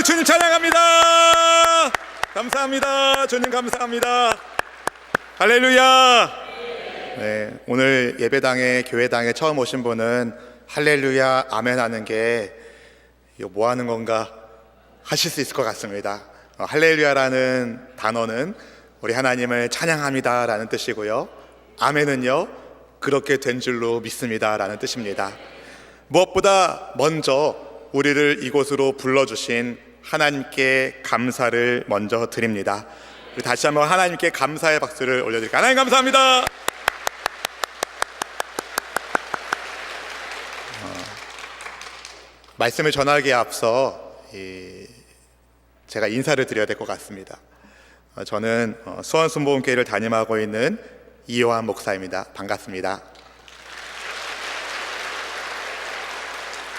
주님 찬양합니다. 감사합니다. 주님 감사합니다. 할렐루야. 네, 오늘 예배당에 교회당에 처음 오신 분은 할렐루야 아멘 하는 게 이거 뭐 하는 건가 하실 수 있을 것 같습니다. 할렐루야라는 단어는 우리 하나님을 찬양합니다 라는 뜻이고요, 아멘은요 그렇게 된 줄로 믿습니다 라는 뜻입니다. 무엇보다 먼저 우리를 이곳으로 불러주신 하나님께 감사를 먼저 드립니다. 우리 다시 한번 하나님께 감사의 박수를 올려드릴게요. 하나님 감사합니다. 말씀을 전하기에 앞서 제가 인사를 드려야 될 것 같습니다. 저는 수원순복음교회를 담임하고 있는 이요한 목사입니다. 반갑습니다.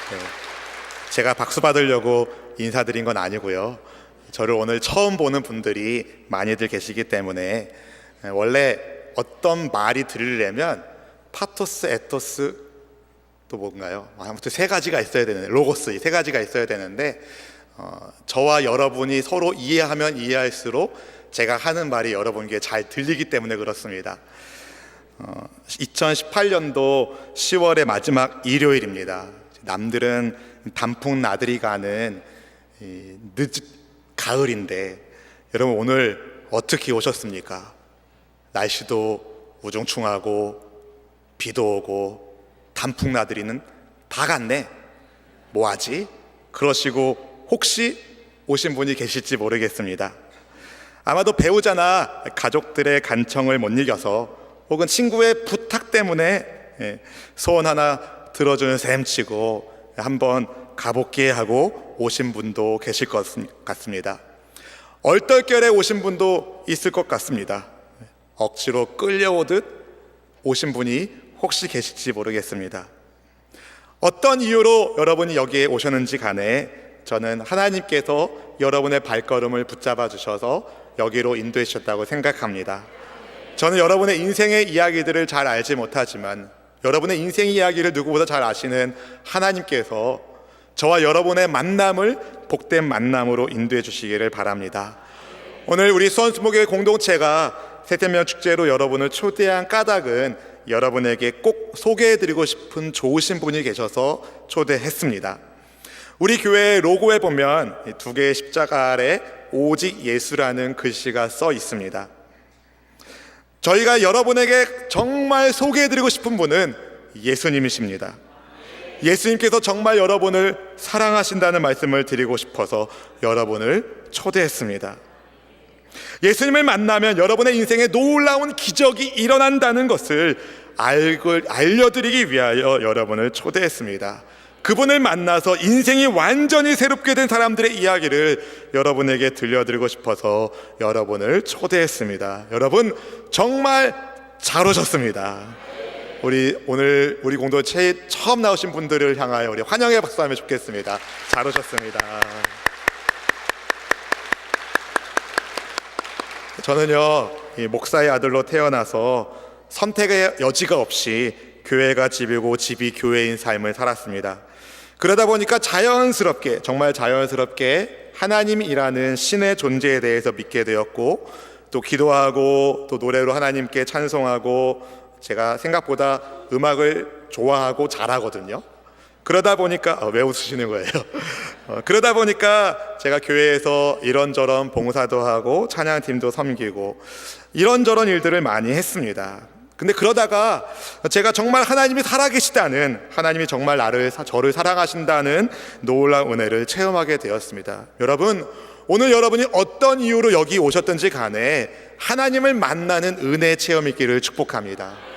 네, 제가 박수 받으려고 인사드린 건 아니고요, 저를 오늘 처음 보는 분들이 많이들 계시기 때문에 원래 어떤 말이 들리려면 파토스, 에토스, 또 뭔가요? 아무튼 세 가지가 있어야 되는, 로고스, 이 세 가지가 있어야 되는데 저와 여러분이 서로 이해하면 이해할수록 제가 하는 말이 여러분께 잘 들리기 때문에 그렇습니다. 2018년도 10월의 마지막 일요일입니다. 남들은 단풍 나들이 가는 늦은 가을인데 여러분 오늘 어떻게 오셨습니까? 날씨도 우중충하고 비도 오고 단풍 나들이는 다 갔네, 뭐하지? 그러시고 혹시 오신 분이 계실지 모르겠습니다. 아마도 배우자나 가족들의 간청을 못 이겨서 혹은 친구의 부탁 때문에 소원 하나 들어주는 셈치고 한번 가볼게 하고 오신 분도 계실 것 같습니다. 얼떨결에 오신 분도 있을 것 같습니다. 억지로 끌려오듯 오신 분이 혹시 계실지 모르겠습니다. 어떤 이유로 여러분이 여기에 오셨는지 간에 저는 하나님께서 여러분의 발걸음을 붙잡아 주셔서 여기로 인도해 주셨다고 생각합니다. 저는 여러분의 인생의 이야기들을 잘 알지 못하지만 여러분의 인생 이야기를 누구보다 잘 아시는 하나님께서 저와 여러분의 만남을 복된 만남으로 인도해 주시기를 바랍니다. 오늘 우리 수원순복음교회 공동체가 새태명 축제로 여러분을 초대한 까닭은 여러분에게 꼭 소개해드리고 싶은 좋으신 분이 계셔서 초대했습니다. 우리 교회 로고에 보면 두 개의 십자가 아래 오직 예수라는 글씨가 써 있습니다. 저희가 여러분에게 정말 소개해드리고 싶은 분은 예수님이십니다. 예수님께서 정말 여러분을 사랑하신다는 말씀을 드리고 싶어서 여러분을 초대했습니다. 예수님을 만나면 여러분의 인생에 놀라운 기적이 일어난다는 것을 알려드리기 위하여 여러분을 초대했습니다. 그분을 만나서 인생이 완전히 새롭게 된 사람들의 이야기를 여러분에게 들려드리고 싶어서 여러분을 초대했습니다. 여러분 정말 잘 오셨습니다. 오늘 우리 공동체에 처음 나오신 분들을 향하여 우리 환영의 박수하면 좋겠습니다. 잘 오셨습니다. 저는요, 이 목사의 아들로 태어나서 선택의 여지가 없이 교회가 집이고 집이 교회인 삶을 살았습니다. 그러다 보니까 자연스럽게, 정말 자연스럽게 하나님이라는 신의 존재에 대해서 믿게 되었고, 또 기도하고 또 노래로 하나님께 찬송하고, 제가 생각보다 음악을 좋아하고 잘하거든요. 그러다 보니까 왜 웃으시는 거예요? 그러다 보니까 제가 교회에서 이런저런 봉사도 하고 찬양팀도 섬기고 이런저런 일들을 많이 했습니다. 근데 그러다가 제가 정말 하나님이 살아계시다는, 하나님이 정말 저를 사랑하신다는 놀라운 은혜를 체험하게 되었습니다. 여러분, 오늘 여러분이 어떤 이유로 여기 오셨든지 간에 하나님을 만나는 은혜 체험이 있기를 축복합니다.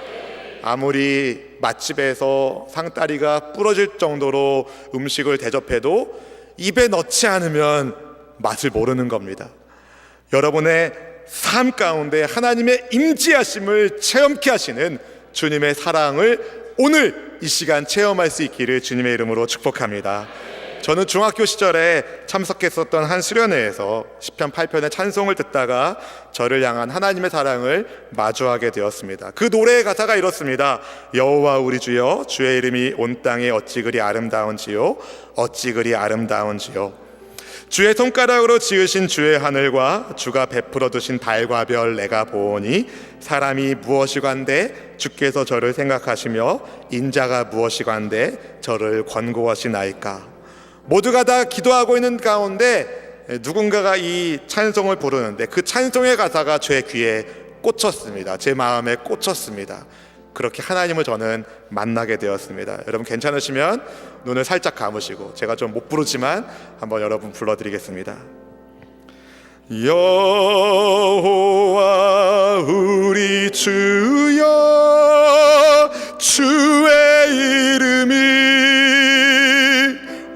아무리 맛집에서 상다리가 부러질 정도로 음식을 대접해도 입에 넣지 않으면 맛을 모르는 겁니다. 여러분의 삶 가운데 하나님의 임재하심을 체험케 하시는 주님의 사랑을 오늘 이 시간 체험할 수 있기를 주님의 이름으로 축복합니다. 저는 중학교 시절에 참석했었던 한 수련회에서 시편 8편의 찬송을 듣다가 저를 향한 하나님의 사랑을 마주하게 되었습니다. 그 노래의 가사가 이렇습니다. 여호와 우리 주여, 주의 이름이 온 땅에 어찌 그리 아름다운지요, 어찌 그리 아름다운지요. 주의 손가락으로 지으신 주의 하늘과 주가 베풀어 두신 달과 별 내가 보오니 사람이 무엇이관대 주께서 저를 생각하시며 인자가 무엇이관대 저를 권고하시나이까. 모두가 다 기도하고 있는 가운데 누군가가 이 찬송을 부르는데 그 찬송의 가사가 제 귀에 꽂혔습니다. 제 마음에 꽂혔습니다. 그렇게 하나님을 저는 만나게 되었습니다. 여러분 괜찮으시면 눈을 살짝 감으시고, 제가 좀 못 부르지만 한번 여러분 불러드리겠습니다. 여호와 우리 주여, 주의 이름이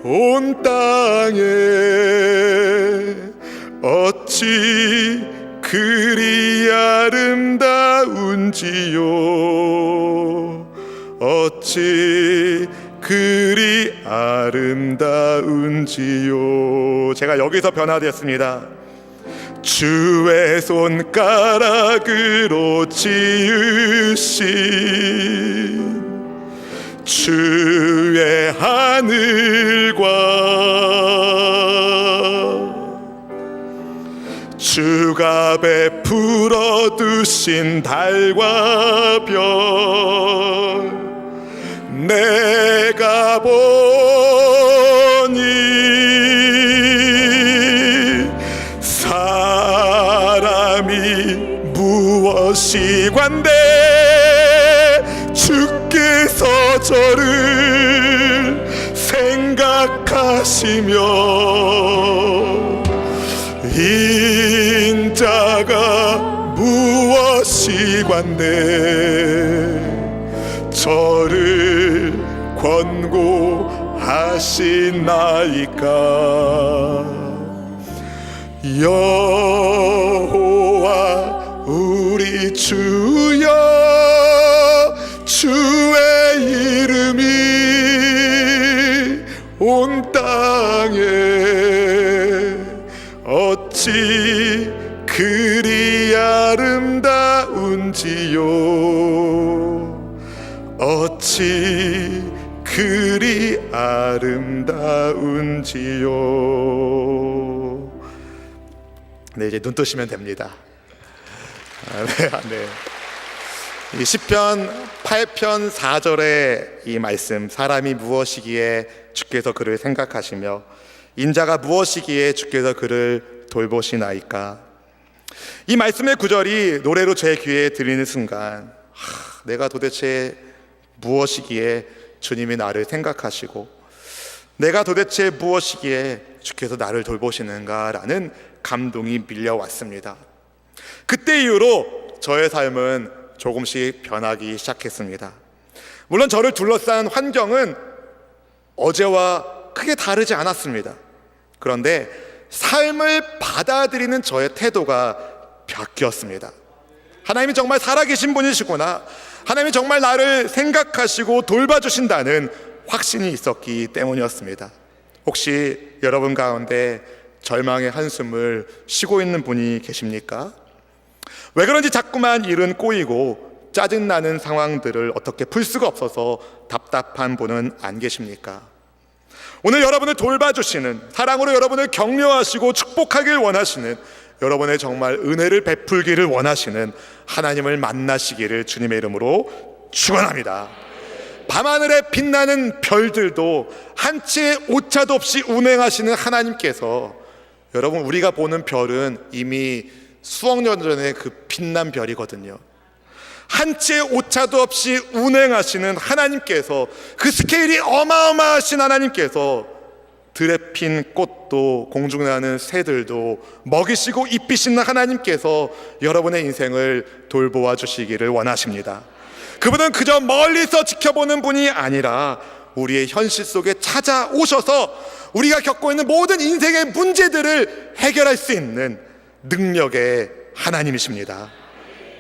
온 땅에 어찌 그리 아름다운지요, 어찌 그리 아름다운지요. 제가 여기서 변화되었습니다. 주의 손가락으로 지으신 주의 하늘과 주가 베풀어 두신 달과 별 내가 보니 사람이 무엇이관대 주께서 저를 생각하시며 인자가 무엇이관대 저를 권고하시나이까. 여호와 우리 주여, 주의 이름이 온 땅에 어찌 그리 아름다운지요, 어찌 그리 아름다운지요. 네, 이제 눈 뜨시면 됩니다. 네. 이 시편 8편 4절의 이 말씀, 사람이 무엇이기에 주께서 그를 생각하시며 인자가 무엇이기에 주께서 그를 돌보시나이까. 이 말씀의 구절이 노래로 제 귀에 들리는 순간, 내가 도대체 무엇이기에 주님이 나를 생각하시고, 내가 도대체 무엇이기에 주께서 나를 돌보시는가라는 감동이 밀려왔습니다. 그때 이후로 저의 삶은 조금씩 변하기 시작했습니다. 물론 저를 둘러싼 환경은 어제와 크게 다르지 않았습니다. 그런데 삶을 받아들이는 저의 태도가 바뀌었습니다. 하나님이 정말 살아계신 분이시구나, 하나님이 정말 나를 생각하시고 돌봐주신다는 확신이 있었기 때문이었습니다. 혹시 여러분 가운데 절망의 한숨을 쉬고 있는 분이 계십니까? 왜 그런지 자꾸만 일은 꼬이고 짜증나는 상황들을 어떻게 풀 수가 없어서 답답한 분은 안 계십니까? 오늘 여러분을 돌봐주시는, 사랑으로 여러분을 격려하시고 축복하길 원하시는, 여러분의 정말 은혜를 베풀기를 원하시는 하나님을 만나시기를 주님의 이름으로 축원합니다. 밤하늘에 빛나는 별들도 한 채의 오차도 없이 운행하시는 하나님께서, 여러분 우리가 보는 별은 이미 수억 년 전에 그 빛난 별이거든요. 한 채의 오차도 없이 운행하시는 하나님께서, 그 스케일이 어마어마하신 하나님께서 들에 핀 꽃도 공중에 나는 새들도 먹이시고 입히시는 하나님께서 여러분의 인생을 돌보아 주시기를 원하십니다. 그분은 그저 멀리서 지켜보는 분이 아니라 우리의 현실 속에 찾아오셔서 우리가 겪고 있는 모든 인생의 문제들을 해결할 수 있는 능력의 하나님이십니다.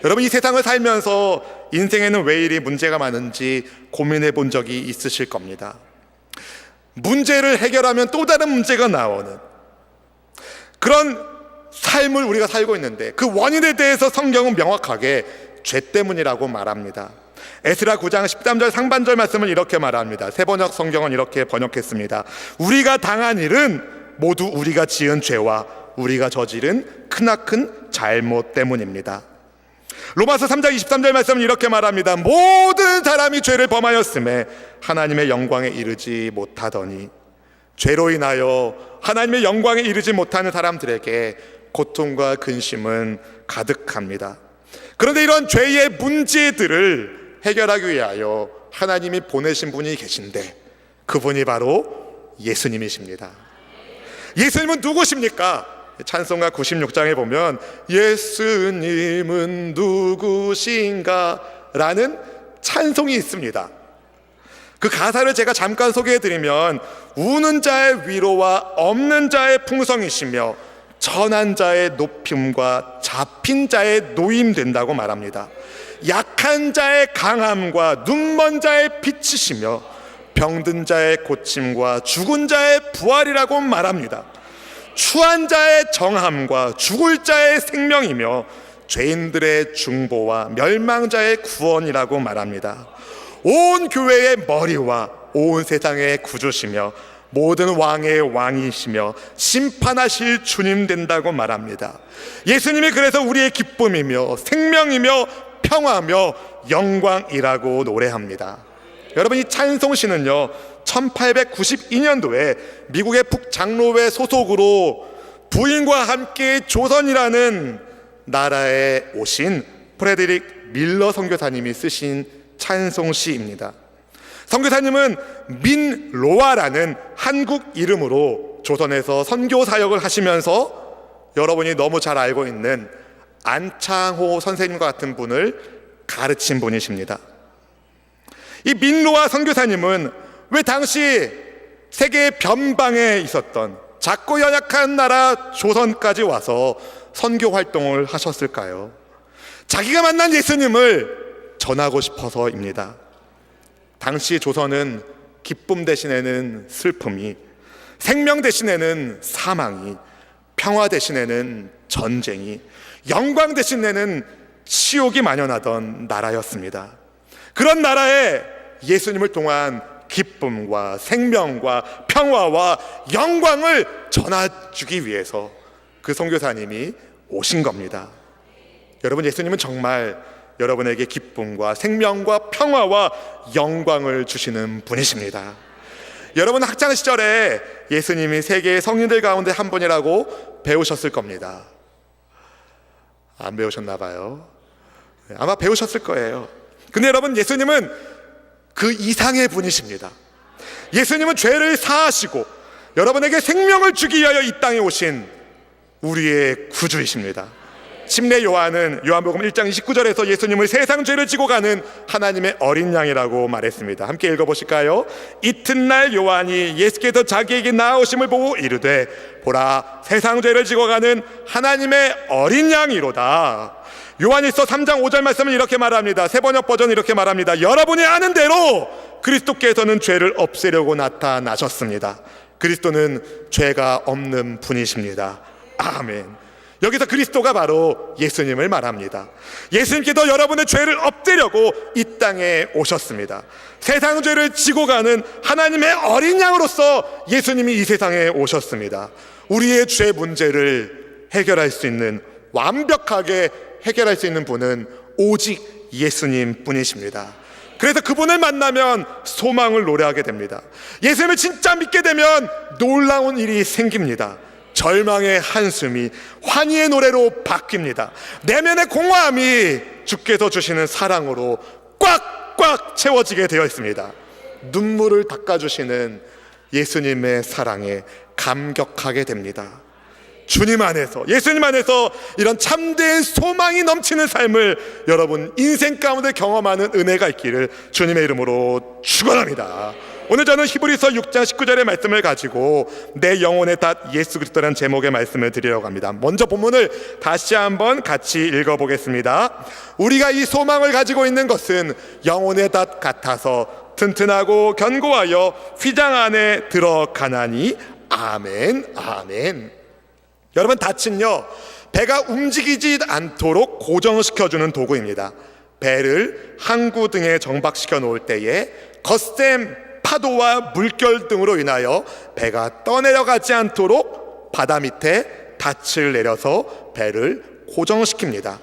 여러분 이 세상을 살면서 인생에는 왜 이리 문제가 많은지 고민해 본 적이 있으실 겁니다. 문제를 해결하면 또 다른 문제가 나오는 그런 삶을 우리가 살고 있는데, 그 원인에 대해서 성경은 명확하게 죄 때문이라고 말합니다. 에스라 9장 13절 상반절 말씀을 이렇게 말합니다. 세번역 성경은 이렇게 번역했습니다. 우리가 당한 일은 모두 우리가 지은 죄와 우리가 저지른 크나큰 잘못 때문입니다. 로마서 3장 23절 말씀은 이렇게 말합니다. 모든 사람이 죄를 범하였음에 하나님의 영광에 이르지 못하더니, 죄로 인하여 하나님의 영광에 이르지 못하는 사람들에게 고통과 근심은 가득합니다. 그런데 이런 죄의 문제들을 해결하기 위하여 하나님이 보내신 분이 계신데, 그분이 바로 예수님이십니다. 예수님은 누구십니까? 찬송가 96장에 보면 예수님은 누구신가 라는 찬송이 있습니다. 그 가사를 제가 잠깐 소개해드리면, 우는 자의 위로와 없는 자의 풍성이시며 전한 자의 높임과 잡힌 자의 노임 된다고 말합니다. 약한 자의 강함과 눈먼 자의 빛이시며 병든 자의 고침과 죽은 자의 부활이라고 말합니다. 추한 자의 정함과 죽을 자의 생명이며 죄인들의 중보와 멸망자의 구원이라고 말합니다. 온 교회의 머리와 온 세상의 구주시며 모든 왕의 왕이시며 심판하실 주님 된다고 말합니다. 예수님이 그래서 우리의 기쁨이며 생명이며 평화며 영광이라고 노래합니다. 여러분, 이 찬송시는요 1892년도에 미국의 북장로회 소속으로 부인과 함께 조선이라는 나라에 오신 프레드릭 밀러 선교사님이 쓰신 찬송시입니다. 선교사님은 민로아라는 한국 이름으로 조선에서 선교 사역을 하시면서 여러분이 너무 잘 알고 있는 안창호 선생님과 같은 분을 가르친 분이십니다. 이 민로아 선교사님은 왜 당시 세계 변방에 있었던 작고 연약한 나라 조선까지 와서 선교 활동을 하셨을까요? 자기가 만난 예수님을 전하고 싶어서입니다. 당시 조선은 기쁨 대신에는 슬픔이, 생명 대신에는 사망이, 평화 대신에는 전쟁이, 영광 대신에는 치욕이 만연하던 나라였습니다. 그런 나라에 예수님을 통한 기쁨과 생명과 평화와 영광을 전해주기 위해서 그 선교사님이 오신 겁니다. 여러분, 예수님은 정말 여러분에게 기쁨과 생명과 평화와 영광을 주시는 분이십니다. 여러분, 학창 시절에 예수님이 세계의 성인들 가운데 한 분이라고 배우셨을 겁니다. 안 배우셨나 봐요. 아마 배우셨을 거예요. 근데 여러분, 예수님은 그 이상의 분이십니다. 예수님은 죄를 사하시고 여러분에게 생명을 주기 위하여 이 땅에 오신 우리의 구주이십니다. 침례 요한은 요한복음 1장 29절에서 예수님을 세상 죄를 지고 가는 하나님의 어린 양이라고 말했습니다. 함께 읽어보실까요? 이튿날 요한이 예수께서 자기에게 나아오심을 보고 이르되 보라, 세상 죄를 지고 가는 하나님의 어린 양이로다. 요한일서 3장 5절 말씀은 이렇게 말합니다. 새번역 버전 이렇게 말합니다. 여러분이 아는 대로 그리스도께서는 죄를 없애려고 나타나셨습니다. 그리스도는 죄가 없는 분이십니다. 아멘. 여기서 그리스도가 바로 예수님을 말합니다. 예수님께서 여러분의 죄를 없애려고 이 땅에 오셨습니다. 세상 죄를 지고 가는 하나님의 어린 양으로서 예수님이 이 세상에 오셨습니다. 우리의 죄 문제를 해결할 수 있는, 완벽하게 해결할 수 있는 분은 오직 예수님 뿐이십니다. 그래서 그분을 만나면 소망을 노래하게 됩니다. 예수님을 진짜 믿게 되면 놀라운 일이 생깁니다. 절망의 한숨이 환희의 노래로 바뀝니다. 내면의 공허함이 주께서 주시는 사랑으로 꽉꽉 채워지게 되어 있습니다. 눈물을 닦아주시는 예수님의 사랑에 감격하게 됩니다. 주님 안에서, 예수님 안에서 이런 참된 소망이 넘치는 삶을 여러분 인생 가운데 경험하는 은혜가 있기를 주님의 이름으로 축원합니다. 오늘 저는 히브리서 6장 19절의 말씀을 가지고 내 영혼의 닷 예수 그리스도라는 제목의 말씀을 드리려고 합니다. 먼저 본문을 다시 한번 같이 읽어보겠습니다. 우리가 이 소망을 가지고 있는 것은 영혼의 닷 같아서 튼튼하고 견고하여 휘장 안에 들어가나니. 아멘, 아멘. 여러분, 닻은요 배가 움직이지 않도록 고정시켜주는 도구입니다. 배를 항구 등에 정박시켜 놓을 때에 겉셈 파도와 물결 등으로 인하여 배가 떠내려가지 않도록 바다 밑에 닻을 내려서 배를 고정시킵니다.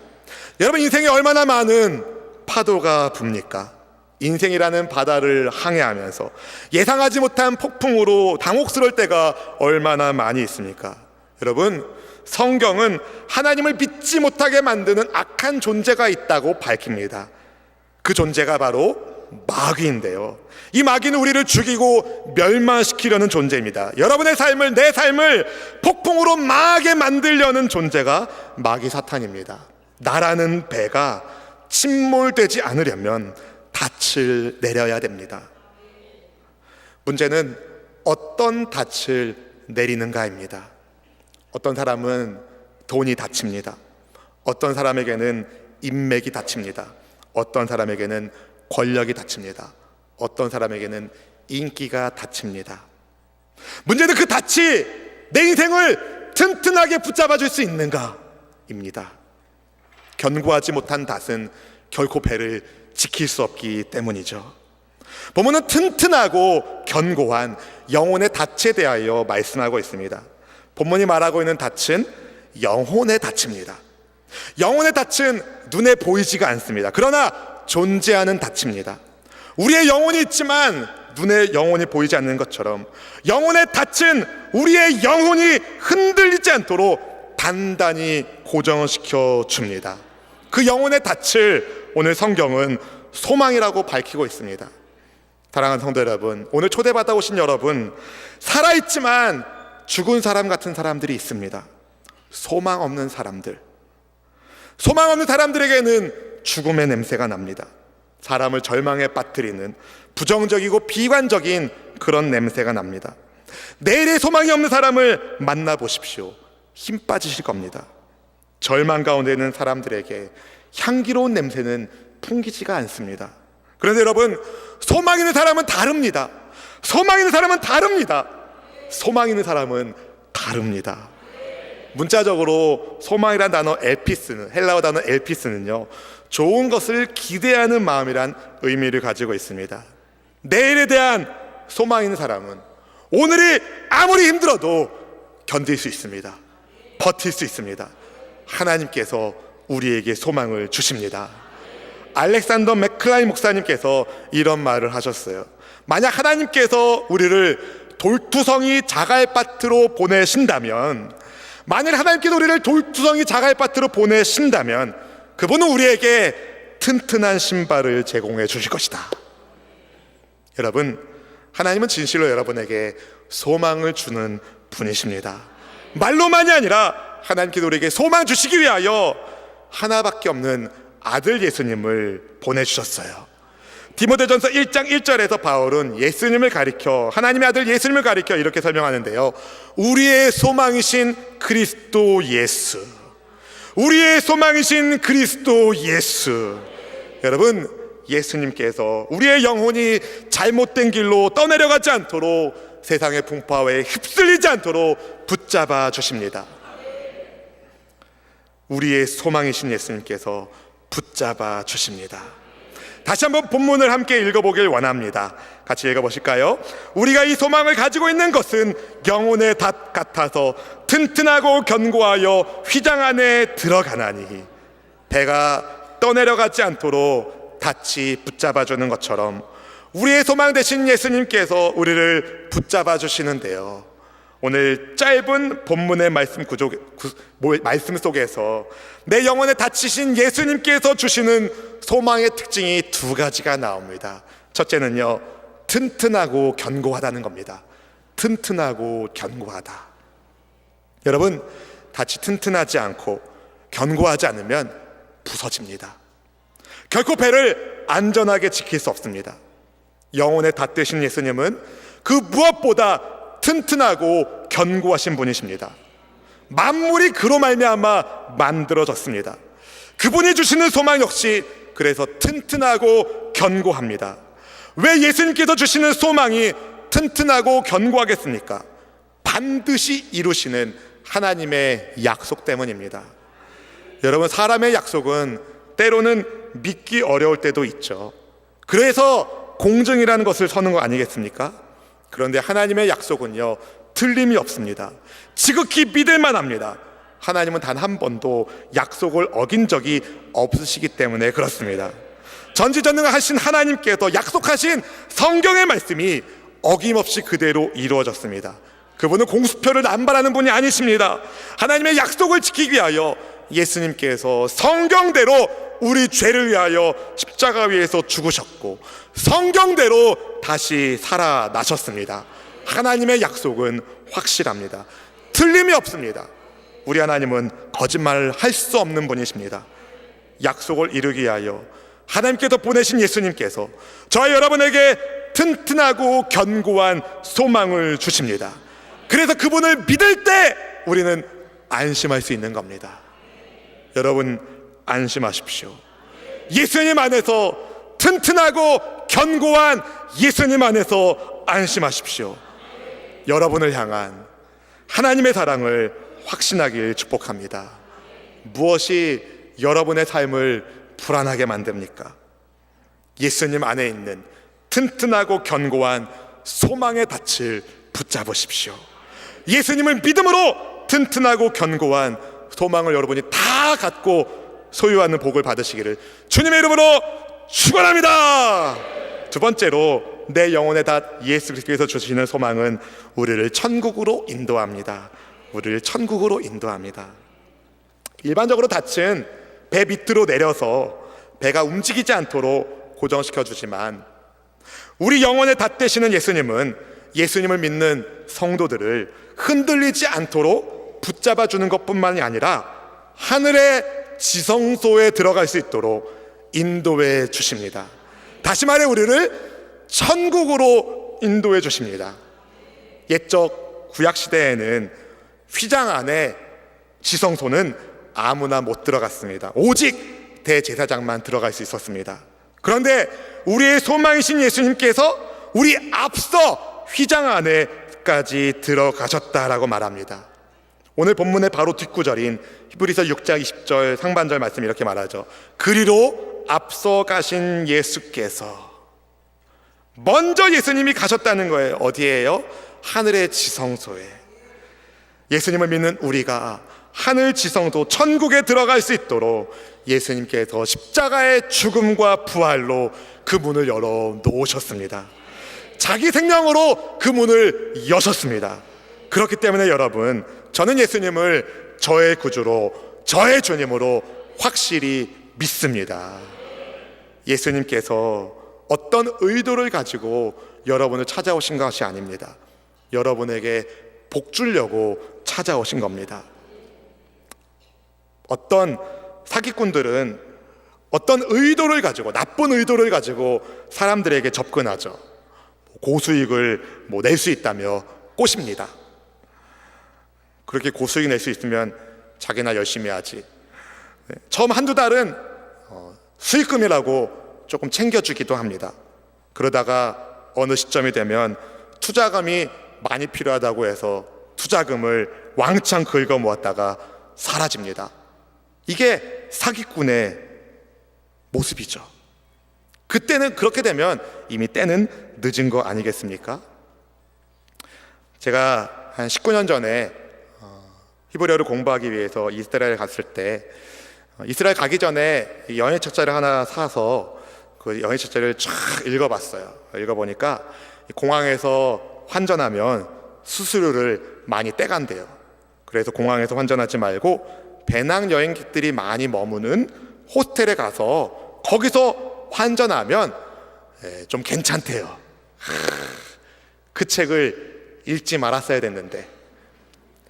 여러분, 인생에 얼마나 많은 파도가 붑니까? 인생이라는 바다를 항해하면서 예상하지 못한 폭풍으로 당혹스러울 때가 얼마나 많이 있습니까? 여러분, 성경은 하나님을 믿지 못하게 만드는 악한 존재가 있다고 밝힙니다. 그 존재가 바로 마귀인데요, 이 마귀는 우리를 죽이고 멸망시키려는 존재입니다. 여러분의 삶을, 내 삶을 폭풍으로 망하게 만들려는 존재가 마귀 사탄입니다. 나라는 배가 침몰되지 않으려면 닻을 내려야 됩니다. 문제는 어떤 닻을 내리는가입니다. 어떤 사람은 돈이 닫힙니다. 어떤 사람에게는 인맥이 닫힙니다. 어떤 사람에게는 권력이 닫힙니다. 어떤 사람에게는 인기가 닫힙니다. 문제는 그 닻이 내 인생을 튼튼하게 붙잡아 줄 수 있는가입니다. 견고하지 못한 덫은 결코 배를 지킬 수 없기 때문이죠. 본문은 튼튼하고 견고한 영혼의 닻에 대하여 말씀하고 있습니다. 본문이 말하고 있는 닻은 영혼의 닻입니다. 영혼의 닻은 눈에 보이지가 않습니다. 그러나 존재하는 닻입니다. 우리의 영혼이 있지만 눈에 영혼이 보이지 않는 것처럼 영혼의 닻은 우리의 영혼이 흔들리지 않도록 단단히 고정시켜 줍니다. 그 영혼의 닻을 오늘 성경은 소망이라고 밝히고 있습니다. 사랑하는 성도 여러분, 오늘 초대받아 오신 여러분, 살아있지만 죽은 사람 같은 사람들이 있습니다. 소망 없는 사람들, 소망 없는 사람들에게는 죽음의 냄새가 납니다. 사람을 절망에 빠뜨리는 부정적이고 비관적인 그런 냄새가 납니다. 내일의 소망이 없는 사람을 만나보십시오. 힘 빠지실 겁니다. 절망 가운데 있는 사람들에게 향기로운 냄새는 풍기지가 않습니다. 그런데 여러분, 소망 있는 사람은 다릅니다. 소망 있는 사람은 다릅니다. 소망 있는 사람은 다릅니다. 문자적으로 소망이란 단어 엘피스는, 헬라어 단어 엘피스는요, 좋은 것을 기대하는 마음이란 의미를 가지고 있습니다. 내일에 대한 소망 있는 사람은 오늘이 아무리 힘들어도 견딜 수 있습니다. 버틸 수 있습니다. 하나님께서 우리에게 소망을 주십니다. 알렉산더 맥클라인 목사님께서 이런 말을 하셨어요. 만약 하나님께서 우리를 돌투성이 자갈밭으로 보내신다면, 만일 하나님께서 우리를 돌투성이 자갈밭으로 보내신다면 그분은 우리에게 튼튼한 신발을 제공해 주실 것이다. 여러분, 하나님은 진실로 여러분에게 소망을 주는 분이십니다. 말로만이 아니라 하나님께서 우리에게 소망 주시기 위하여 하나밖에 없는 아들 예수님을 보내주셨어요. 디모데전서 1장 1절에서 바울은 예수님을 가리켜, 하나님의 아들 예수님을 가리켜 이렇게 설명하는데요, 우리의 소망이신 그리스도 예수, 우리의 소망이신 그리스도 예수. 여러분, 예수님께서 우리의 영혼이 잘못된 길로 떠내려가지 않도록, 세상의 풍파에 휩쓸리지 않도록 붙잡아 주십니다. 우리의 소망이신 예수님께서 붙잡아 주십니다. 다시 한번 본문을 함께 읽어보길 원합니다. 같이 읽어보실까요? 우리가 이 소망을 가지고 있는 것은 영혼의 닷 같아서 튼튼하고 견고하여 휘장 안에 들어가나니, 배가 떠내려가지 않도록 닷이 붙잡아주는 것처럼 우리의 소망 되신 예수님께서 우리를 붙잡아 주시는데요, 오늘 짧은 본문의 말씀 속에서 내 영혼에 닫히신 예수님께서 주시는 소망의 특징이 두 가지가 나옵니다. 첫째는요, 튼튼하고 견고하다는 겁니다. 튼튼하고 견고하다. 여러분, 닻이 튼튼하지 않고 견고하지 않으면 부서집니다. 결코 배를 안전하게 지킬 수 없습니다. 영혼의 닷 되신 예수님은 그 무엇보다 튼튼하고 견고하신 분이십니다. 만물이 그로 말미암아 만들어졌습니다. 그분이 주시는 소망 역시 그래서 튼튼하고 견고합니다. 왜 예수님께서 주시는 소망이 튼튼하고 견고하겠습니까? 반드시 이루시는 하나님의 약속 때문입니다. 여러분, 사람의 약속은 때로는 믿기 어려울 때도 있죠. 그래서 공정이라는 것을 서는 거 아니겠습니까? 그런데 하나님의 약속은요, 틀림이 없습니다. 지극히 믿을만 합니다. 하나님은 단 한 번도 약속을 어긴 적이 없으시기 때문에 그렇습니다. 전지전능하신 하나님께서 약속하신 성경의 말씀이 어김없이 그대로 이루어졌습니다. 그분은 공수표를 남발하는 분이 아니십니다. 하나님의 약속을 지키기 위하여 예수님께서 성경대로 우리 죄를 위하여 십자가 위에서 죽으셨고 성경대로 다시 살아나셨습니다. 하나님의 약속은 확실합니다. 틀림이 없습니다. 우리 하나님은 거짓말을 할 수 없는 분이십니다. 약속을 이루기 위하여 하나님께서 보내신 예수님께서 저와 여러분에게 튼튼하고 견고한 소망을 주십니다. 그래서 그분을 믿을 때 우리는 안심할 수 있는 겁니다. 여러분, 안심하십시오. 예수님 안에서 튼튼하고 견고한 예수님 안에서 안심하십시오. 여러분을 향한 하나님의 사랑을 확신하길 축복합니다. 무엇이 여러분의 삶을 불안하게 만듭니까? 예수님 안에 있는 튼튼하고 견고한 소망의 닻을 붙잡으십시오. 예수님을 믿음으로 튼튼하고 견고한 소망을 여러분이 다 갖고 소유하는 복을 받으시기를 주님의 이름으로 축원합니다. 두 번째로, 내 영혼의 닷 예수 그리스도께서 주시는 소망은 우리를 천국으로 인도합니다. 우리를 천국으로 인도합니다. 일반적으로 닻은 배 밑으로 내려서 배가 움직이지 않도록 고정시켜 주지만, 우리 영혼의 닷 되시는 예수님은 예수님을 믿는 성도들을 흔들리지 않도록 붙잡아 주는 것뿐만이 아니라 하늘의 지성소에 들어갈 수 있도록 인도해 주십니다. 다시 말해 우리를 천국으로 인도해 주십니다. 옛적 구약시대에는 휘장 안에 지성소는 아무나 못 들어갔습니다. 오직 대제사장만 들어갈 수 있었습니다. 그런데 우리의 소망이신 예수님께서 우리 앞서 휘장 안에까지 들어가셨다라고 말합니다. 오늘 본문의 바로 뒷구절인 히브리서 6장 20절 상반절 말씀이 이렇게 말하죠. 그리로 앞서 가신 예수께서, 먼저 예수님이 가셨다는 거예요. 어디에요? 하늘의 지성소에. 예수님을 믿는 우리가 하늘 지성소 천국에 들어갈 수 있도록 예수님께서 십자가의 죽음과 부활로 그 문을 열어 놓으셨습니다. 자기 생명으로 그 문을 여셨습니다. 그렇기 때문에 여러분, 저는 예수님을 저의 구주로, 저의 주님으로 확실히 믿습니다. 예수님께서 어떤 의도를 가지고 여러분을 찾아오신 것이 아닙니다. 여러분에게 복 주려고 찾아오신 겁니다. 어떤 사기꾼들은 어떤 의도를 가지고, 나쁜 의도를 가지고 사람들에게 접근하죠. 고수익을 낼 수 있다며 꼬십니다. 그렇게 고수익 낼 수 있으면 자기나 열심히 하지. 처음 한두 달은 수익금이라고 조금 챙겨주기도 합니다. 그러다가 어느 시점이 되면 투자금이 많이 필요하다고 해서 투자금을 왕창 긁어 모았다가 사라집니다. 이게 사기꾼의 모습이죠. 그때는, 그렇게 되면 이미 때는 늦은 거 아니겠습니까? 제가 한 19년 전에 히브리어를 공부하기 위해서 이스라엘 갔을 때, 이스라엘 가기 전에 영의 책자를 하나 사서 그 영의 책자를 쫙 읽어봤어요. 읽어보니까 공항에서 환전하면 수수료를 많이 떼간대요. 그래서 공항에서 환전하지 말고 배낭 여행객들이 많이 머무는 호스텔에 가서 거기서 환전하면 좀 괜찮대요. 그 책을 읽지 말았어야 됐는데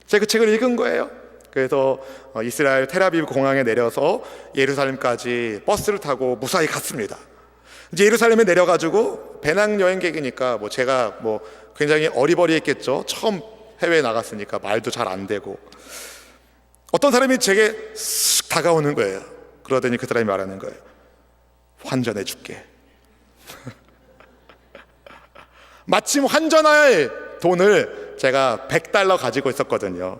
제가 그 책을 읽은 거예요. 그래서 이스라엘 텔아비브 공항에 내려서 예루살렘까지 버스를 타고 무사히 갔습니다. 이제 예루살렘에 내려가지고 배낭 여행객이니까 제가 굉장히 어리버리했겠죠. 처음 해외에 나갔으니까 말도 잘 안 되고, 어떤 사람이 제게 쓱 다가오는 거예요. 그러더니 그 사람이 말하는 거예요. 환전해 줄게. 마침 환전할 돈을 제가 $100 가지고 있었거든요.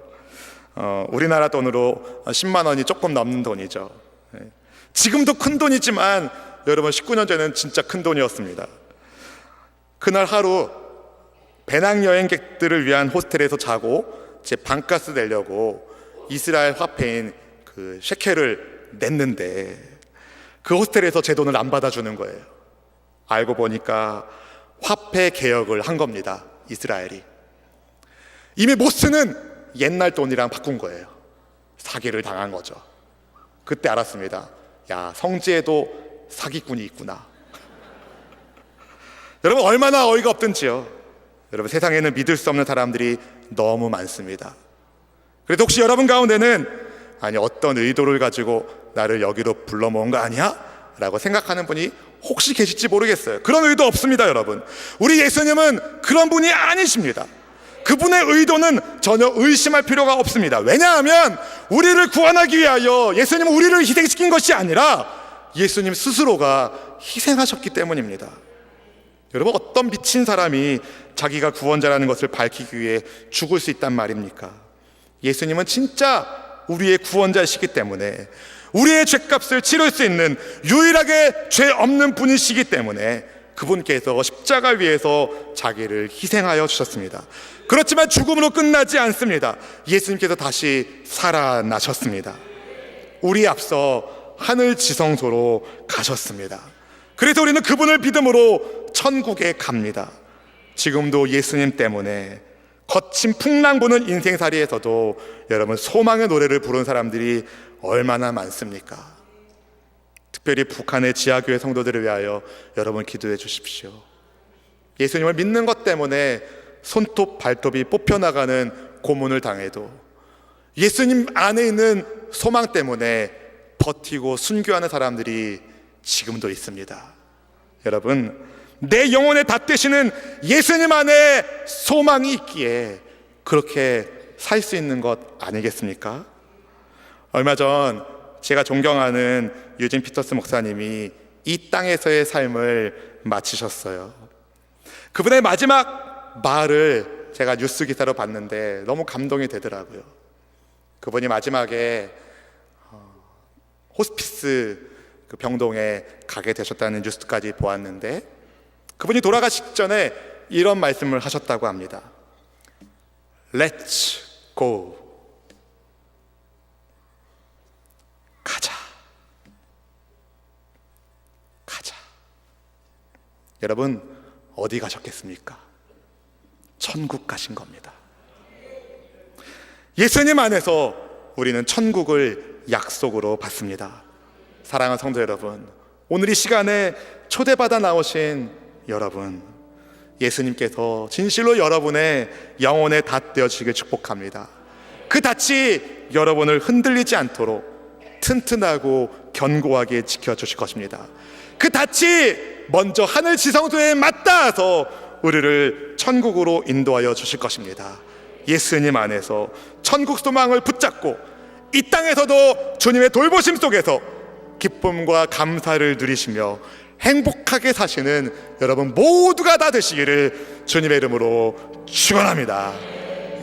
우리나라 돈으로 10만 원이 조금 넘는 돈이죠. 지금도 큰 돈이지만 여러분, 19년 전에는 진짜 큰 돈이었습니다. 그날 하루 배낭여행객들을 위한 호스텔에서 자고 제 방가스 내려고 이스라엘 화폐인 그 셰켈을 냈는데 그 호스텔에서 제 돈을 안 받아주는 거예요. 알고 보니까 화폐 개혁을 한 겁니다. 이스라엘이 이미 못 쓰는 옛날 돈이랑 바꾼 거예요. 사기를 당한 거죠. 그때 알았습니다. 야, 성지에도 사기꾼이 있구나. 여러분, 얼마나 어이가 없든지요. 여러분, 세상에는 믿을 수 없는 사람들이 너무 많습니다. 그래도 혹시 여러분 가운데는 아니 어떤 의도를 가지고 나를 여기로 불러 모은 거 아니야? 라고 생각하는 분이 혹시 계실지 모르겠어요. 그런 의도 없습니다. 여러분, 우리 예수님은 그런 분이 아니십니다. 그분의 의도는 전혀 의심할 필요가 없습니다. 왜냐하면 우리를 구원하기 위하여 예수님은 우리를 희생시킨 것이 아니라 예수님 스스로가 희생하셨기 때문입니다. 여러분, 어떤 미친 사람이 자기가 구원자라는 것을 밝히기 위해 죽을 수 있단 말입니까? 예수님은 진짜 우리의 구원자이시기 때문에, 우리의 죄값을 치를 수 있는 유일하게 죄 없는 분이시기 때문에 그분께서 십자가 위에서 자기를 희생하여 주셨습니다. 그렇지만 죽음으로 끝나지 않습니다. 예수님께서 다시 살아나셨습니다. 우리 앞서 하늘 지성소로 가셨습니다. 그래서 우리는 그분을 믿음으로 천국에 갑니다. 지금도 예수님 때문에 거친 풍랑 부는 인생살이에서도 여러분 소망의 노래를 부르는 사람들이 얼마나 많습니까? 특별히 북한의 지하교회 성도들을 위하여 여러분 기도해 주십시오. 예수님을 믿는 것 때문에 손톱 발톱이 뽑혀나가는 고문을 당해도 예수님 안에 있는 소망 때문에 버티고 순교하는 사람들이 지금도 있습니다. 여러분, 내 영혼의 닷되시는 예수님 안에 소망이 있기에 그렇게 살 수 있는 것 아니겠습니까? 얼마 전 제가 존경하는 유진 피터스 목사님이 이 땅에서의 삶을 마치셨어요. 그분의 마지막 말을 제가 뉴스 기사로 봤는데 너무 감동이 되더라고요. 그분이 마지막에 호스피스 그 병동에 가게 되셨다는 뉴스까지 보았는데, 그분이 돌아가시기 전에 이런 말씀을 하셨다고 합니다. Let's go. 가자. 가자. 여러분, 어디 가셨겠습니까? 천국 가신 겁니다. 예수님 안에서 우리는 천국을 약속으로 받습니다. 사랑하는 성도 여러분, 오늘 이 시간에 초대받아 나오신 여러분, 예수님께서 진실로 여러분의 영혼에 닷되어지길 축복합니다. 그 닻이 여러분을 흔들리지 않도록 튼튼하고 견고하게 지켜주실 것입니다. 그 닻이 먼저 하늘 지성소에 맞닿아서 우리를 천국으로 인도하여 주실 것입니다. 예수님 안에서 천국 소망을 붙잡고 이 땅에서도 주님의 돌보심 속에서 기쁨과 감사를 누리시며 행복하게 사시는 여러분 모두가 다 되시기를 주님의 이름으로 축원합니다.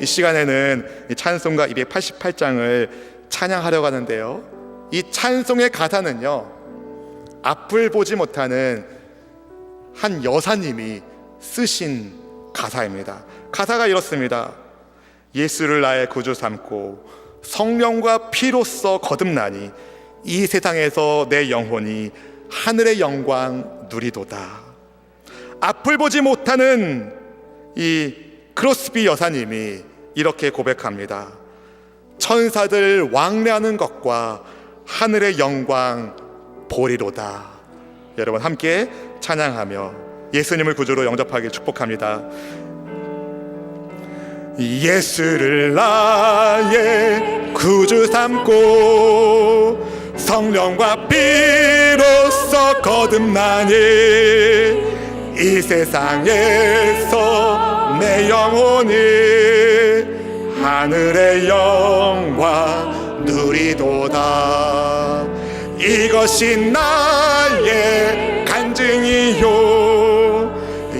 이 시간에는 이 찬송가 288장을 찬양하려고 하는데요, 이 찬송의 가사는요, 앞을 보지 못하는 한 여사님이 쓰신 가사입니다. 가사가 이렇습니다. 예수를 나의 구주 삼고 성령과 피로써 거듭나니 이 세상에서 내 영혼이 하늘의 영광 누리도다. 앞을 보지 못하는 이 크로스비 여사님이 이렇게 고백합니다. 천사들 왕래하는 것과 하늘의 영광 보리로다. 여러분 함께 찬양하며 예수님을 구주로 영접하길 축복합니다. 예수를 나의 구주 삼고 성령과 피로써 거듭나니 이 세상에서 내 영혼이 하늘의 영광 누리도다. 이것이 나의 간증이요,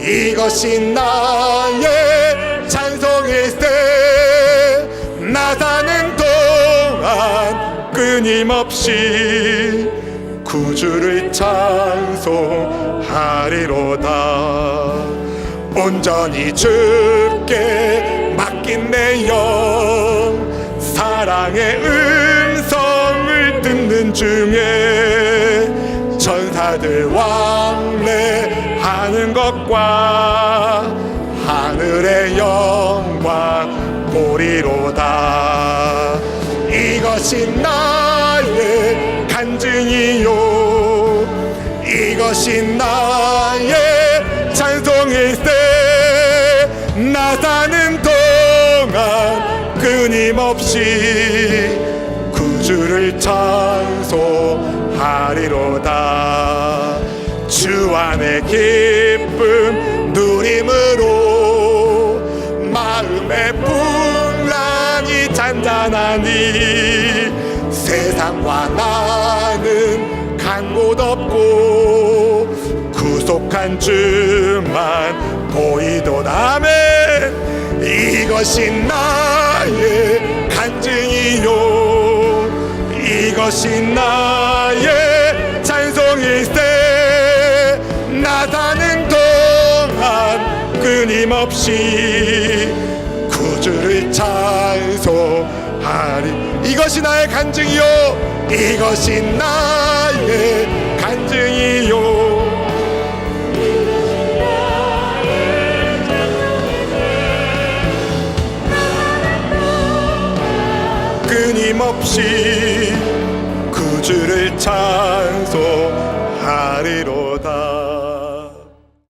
이것이 나의 찬송일세. 나 사는 동안 끊임없이 구주를 찬송하리로다. 온전히 주께 맡긴 내 영 사랑의 음성을 듣는 중에 천사들 왕래하는 것과 하늘의 영광 보리로다. 이것이 나의 간증이요 이것이 나의 찬송일세. 나 사는 동안 끊임없이 구주를 찬송하리로다. 주 안의 기쁨 누림으로 마음의 풍랑이 잔잔하니 세상과 나는 간 곳 없고 구속한 주만 보이도다. 아멘. 이것이 나의 간증이요 이것이 나의 찬송일세. 나 사는 동안 끊임없이 구주를 찬송하리. 이것이 나의 간증이요 이것이 나의 간증이요 끊임없이 구주를 찬송하리로다.